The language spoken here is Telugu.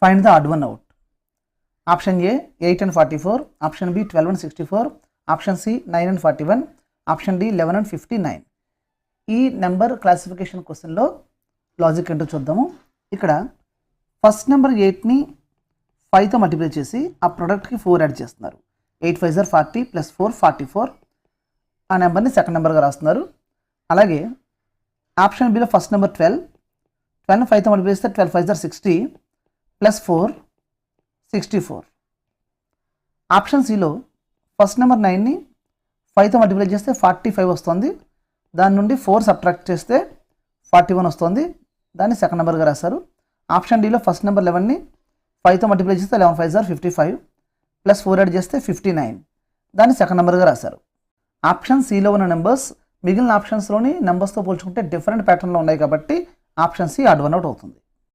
Find the odd one out. Option A 8 and 44, option B 12 and 64, option C 9 and 41, option D 11 and 59. ఈ నెంబర్ క్లాసిఫికేషన్ క్వశ్చన్లో లాజిక్ ఏంటో చూద్దాము. ఇక్కడ ఫస్ట్ నెంబర్ 8ని 5తో మల్టిప్లై చేసి ఆ ప్రోడక్ట్కి 4 యాడ్ చేస్తున్నారు. 8 5 are 40 + 4 44. ఆ నెంబర్ని సెకండ్ నెంబర్గా రాస్తున్నారు. అలాగే ఆప్షన్ బిలో ఫస్ట్ నెంబర్ 12ని 5తో మల్టిప్లై చేస్తే 12 5 are 60 + 4 64. ఆప్షన్ సిలో ఫస్ట్ నెంబర్ 9ని 5తో మల్టిప్లై చేస్తే 45 వస్తుంది. దాని నుండి 4 సబ్ట్రాక్ట్ చేస్తే 41 వస్తుంది. దాన్ని సెకండ్ నెంబర్గా రాశారు. ఆప్షన్ డిలో ఫస్ట్ నెంబర్ 11ని 5తో మల్టిప్లై చేస్తే 11 5 are 55 + 4 యాడ్ చేస్తే 59. దాన్ని సెకండ్ నెంబర్గా రాశారు. ఆప్షన్ సిలో ఉన్న నెంబర్స్ మిగిలిన ఆప్షన్స్లోని నెంబర్స్తో పోల్చుకుంటే డిఫరెంట్ ప్యాటర్న్లో ఉన్నాయి కాబట్టి option C odd one out అవుతుంది.